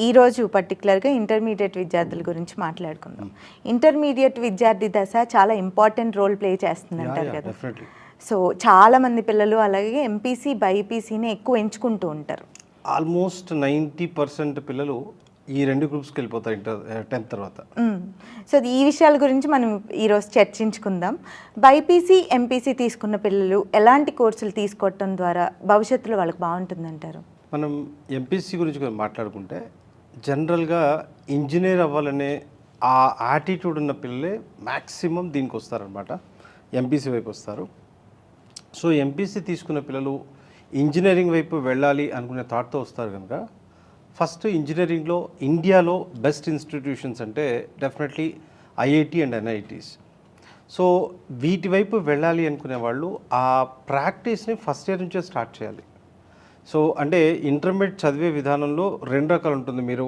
ఈరోజు పర్టికులర్గా ఇంటర్మీడియట్ విద్యార్థుల గురించి మాట్లాడుకుందాం. ఇంటర్మీడియట్ విద్యార్థి దశ చాలా ఇంపార్టెంట్ రోల్ ప్లే చేస్తుంది అంటారు కదా. సో చాలామంది పిల్లలు అలాగే ఎంపీసీ బైపీసీని ఎక్కువ ఎంచుకుంటూ ఉంటారు. ఆల్మోస్ట్ 90% పిల్లలు ఈ రెండు గ్రూప్స్కి వెళ్ళిపోతారు 10th తర్వాత. సో ఈ విషయాల గురించి మనం ఈరోజు చర్చించుకుందాం. బైపీసీ ఎంపీసీ తీసుకున్న పిల్లలు ఎలాంటి కోర్సులు తీసుకోవటం ద్వారా భవిష్యత్తులో వాళ్ళకి బాగుంటుందంటారు? మనం ఎంపీసీ గురించి మాట్లాడుకుంటే జనరల్గా ఇంజనీర్ అవ్వాలనే ఆ యాటిట్యూడ్ ఉన్న పిల్లలే మ్యాక్సిమం దీనికి వస్తారనమాట, ఎంపీసీ వైపు వస్తారు. సో ఎంపీసీ తీసుకున్న పిల్లలు ఇంజనీరింగ్ వైపు వెళ్ళాలి అనుకునే థాట్తో వస్తారు కనుక ఫస్ట్ ఇంజనీరింగ్లో ఇండియాలో బెస్ట్ ఇన్స్టిట్యూషన్స్ అంటే definitely IIT and NITs. So వీటి వైపు వెళ్ళాలి అనుకునే వాళ్ళు ఆ ప్రాక్టీస్ని ఫస్ట్ ఇయర్ నుంచే స్టార్ట్ చేయాలి. సో అంటే ఇంటర్మీడియట్ చదివే విధానంలో రెండు రకాలు ఉంటుంది. మీరు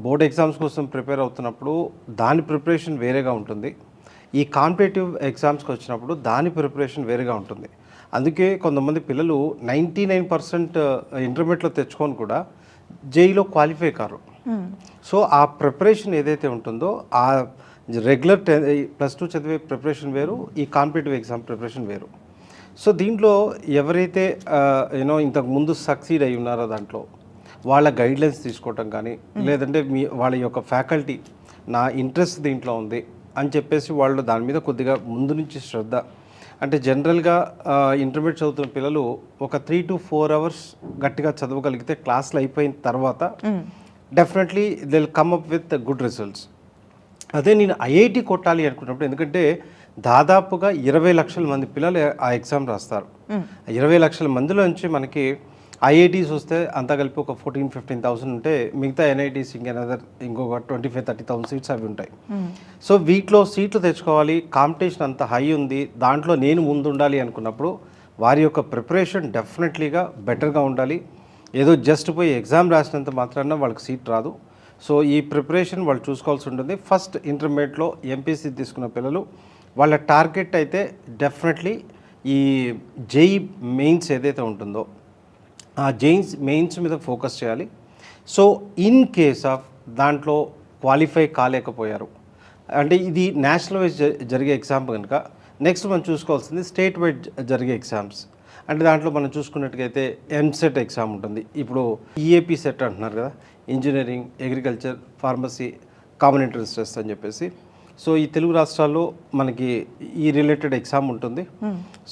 బోర్డ్ ఎగ్జామ్స్ కోసం ప్రిపేర్ అవుతున్నప్పుడు దాని ప్రిపరేషన్ వేరేగా ఉంటుంది. ఈ కాంపిటేటివ్ ఎగ్జామ్స్కి వచ్చినప్పుడు దాని ప్రిపరేషన్ వేరేగా ఉంటుంది. అందుకే కొంతమంది పిల్లలు 99% ఇంటర్మీడియట్లో తెచ్చుకొని కూడా జేఈలో క్వాలిఫై కారు. సో ఆ ప్రిపరేషన్ ఏదైతే ఉంటుందో ఆ రెగ్యులర్ +2 చదివే ప్రిపరేషన్ వేరు, ఈ కాంపిటేటివ్ ఎగ్జామ్ ప్రిపరేషన్ వేరు. సో దీంట్లో ఎవరైతే ఇంతకు ముందు సక్సీడ్ అయి ఉన్నారో దాంట్లో వాళ్ళ గైడ్లైన్స్ తీసుకోవటం కానీ, లేదంటే వాళ్ళ యొక్క ఫ్యాకల్టీ నా ఇంట్రెస్ట్ దీంట్లో ఉంది అని చెప్పేసి వాళ్ళు దాని మీద కొద్దిగా ముందు నుంచి శ్రద్ధ, అంటే జనరల్గా ఇంటర్మీడియట్ చదువుతున్న పిల్లలు ఒక 3 to 4 hours గట్టిగా చదవగలిగితే క్లాసులు అయిపోయిన తర్వాత definitely they will come up with good results. అదే నేను ఐఐటి కొట్టాలి అనుకున్నప్పుడు, ఎందుకంటే దాదాపుగా 20 లక్షల మంది పిల్లలు ఆ ఎగ్జామ్ రాస్తారు. 20 లక్షల మందిలో నుంచి మనకి ఐఐటీస్ వస్తే అంతా కలిపి ఒక 14-15,000 ఉంటే, మిగతా ఎన్ఐటీస్ ఇంకొక 25-30,000 సీట్స్ అవి ఉంటాయి. సో వీటిలో సీట్లు తెచ్చుకోవాలి, కాంపిటీషన్ అంత హై ఉంది, దాంట్లో నేను ముందు ఉండాలి అనుకున్నప్పుడు వారి యొక్క ప్రిపరేషన్ డెఫినెట్లీగా బెటర్గా ఉండాలి. ఏదో జస్ట్ పోయి ఎగ్జామ్ రాసినంత మాత్రాన వాళ్ళకి సీట్ రాదు. సో ఈ ప్రిపరేషన్ వాళ్ళు చూసుకోవాల్సి ఉంటుంది. ఫస్ట్ ఇంటర్మీడియట్లో ఎంపీసీ తీసుకున్న పిల్లలు వాళ్ళ టార్గెట్ అయితే డెఫినెట్లీ ఈ జేఈ మెయిన్స్ ఏదైతే ఉంటుందో ఆ జేఈ మెయిన్స్ మీద ఫోకస్ చేయాలి. సో ఇన్ కేస్ ఆఫ్ దాంట్లో క్వాలిఫై కాలేకపోయారు అంటే, ఇది నేషనల్ వైజ్ జరిగే ఎగ్జామ్ కనుక నెక్స్ట్ మనం చూసుకోవాల్సింది స్టేట్ వైజ్ జరిగే ఎగ్జామ్స్. అంటే దాంట్లో మనం చూసుకున్నట్టుగైతే ఎంసెట్ ఎగ్జామ్ ఉంటుంది. ఇప్పుడు ఈఏపీ సెట్ అంటున్నారు కదా, engineering, agriculture, pharmacy, common entrance test అని చెప్పేసి. సో ఈ తెలుగు రాష్ట్రాల్లో మనకి ఈ రిలేటెడ్ ఎగ్జామ్ ఉంటుంది.